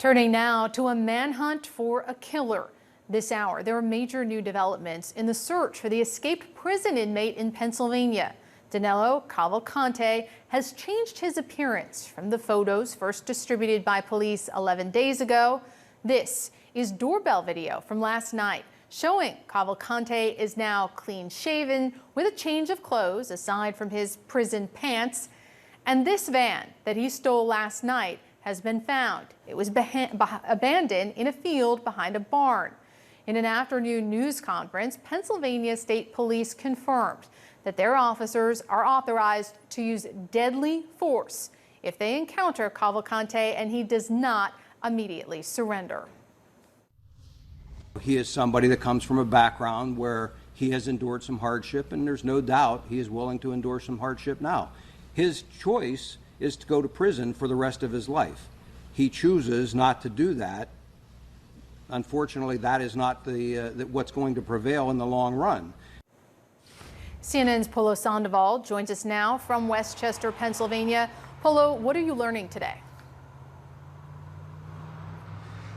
Turning now to a manhunt for a killer. This hour, there are major new developments in the search for the escaped prison inmate in Pennsylvania. Danilo Cavalcante has changed his appearance from the photos first distributed by police 11 days ago. This is doorbell video from last night showing Cavalcante is now clean shaven with a change of clothes aside from his prison pants. And this van that he stole last night has been found. It was abandoned in a field behind a barn. In an afternoon news conference, Pennsylvania State Police confirmed that their officers are authorized to use deadly force if they encounter Cavalcante and he does not immediately surrender. He is somebody that comes from a background where he has endured some hardship, and there's no doubt he is willing to endure some hardship now. His choice is to go to prison for the rest of his life. He chooses not to do that. Unfortunately, that is not what's going to prevail in the long run. CNN's Polo Sandoval joins us now from Westchester, Pennsylvania. Polo, what are you learning today?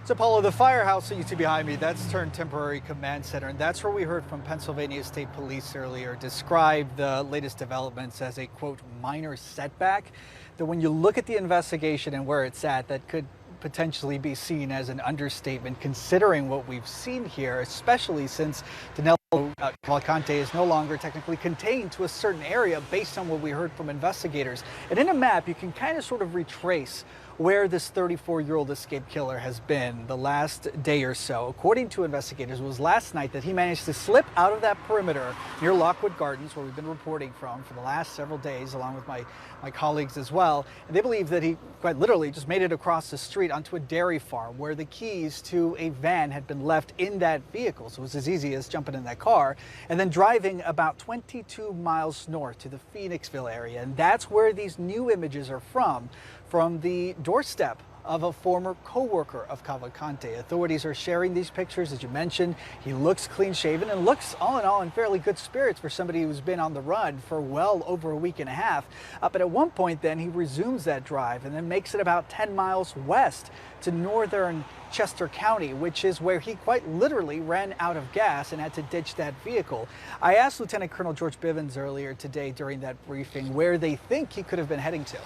So, Paulo, the firehouse that you see behind me, that's turned temporary command center, and that's where we heard from Pennsylvania State Police earlier describe the latest developments as a, quote, minor setback. That when you look at the investigation and where it's at, that could potentially be seen as an understatement considering what we've seen here, especially since Danilo Cavalcante is no longer technically contained to a certain area based on what we heard from investigators. And in a map, you can kind of sort of retrace where this 34-year-old escaped killer has been the last day or so. According to investigators, it was last night that he managed to slip out of that perimeter near Lockwood Gardens, where we've been reporting from for the last several days, along with my colleagues as well. And they believe that he quite literally just made it across the street onto a dairy farm where the keys to a van had been left in that vehicle. So it was as easy as jumping in that car and then driving about 22 miles north to the Phoenixville area. And that's where these new images are from the doorstep of a former co-worker of Cavalcante. Authorities are sharing these pictures. As you mentioned, he looks clean shaven and looks all in all in fairly good spirits for somebody who's been on the run for well over a week and a half. But at one point then he resumes that drive and then makes it about 10 miles west to northern Chester County, which is where he quite literally ran out of gas and had to ditch that vehicle. I asked Lieutenant Colonel George Bivens earlier today during that briefing where they think he could have been heading to.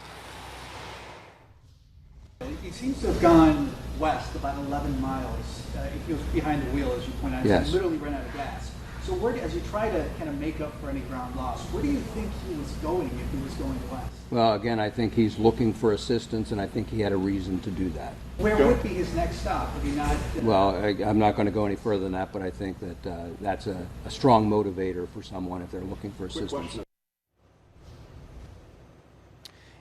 He seems to have gone west about 11 miles. He was behind the wheel, as you point out. Yes. He literally ran out of gas. So where, as you try to kind of make up for any ground lost, where do you think he was going if he was going west? Well, again, I think he's looking for assistance, and I think he had a reason to do that. Where would be his next stop if he not? Well, I'm not going to go any further than that, but I think that that's a strong motivator for someone if they're looking for assistance.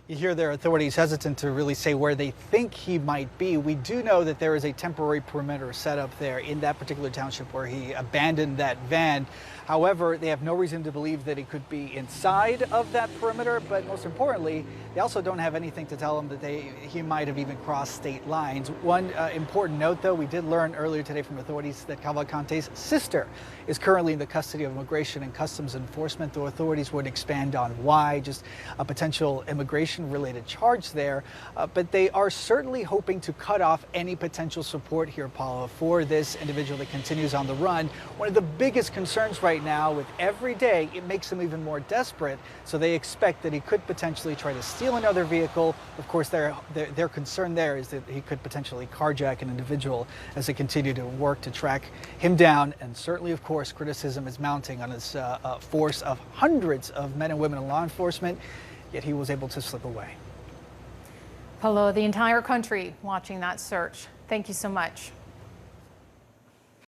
You hear their authorities hesitant to really say where they think he might be. We do know that there is a temporary perimeter set up there in that particular township where he abandoned that van. However, they have no reason to believe that he could be inside of that perimeter, but most importantly, they also don't have anything to tell him that he might have even crossed state lines. One important note, though, we did learn earlier today from authorities that Cavalcante's sister is currently in the custody of Immigration and Customs Enforcement, though authorities would expand on why, just a potential immigration-related charge there. But they are certainly hoping to cut off any potential support here, Paula, for this individual that continues on the run. One of the biggest concerns right now, with every day, it makes them even more desperate. So they expect that he could potentially try to steal another vehicle. Of course, their concern there is that he could potentially carjack an individual as they continue to work to track him down. And certainly, of course, criticism is mounting on his force of hundreds of men and women in law enforcement, yet he was able to slip away. Polo, the entire country watching that search. Thank you so much.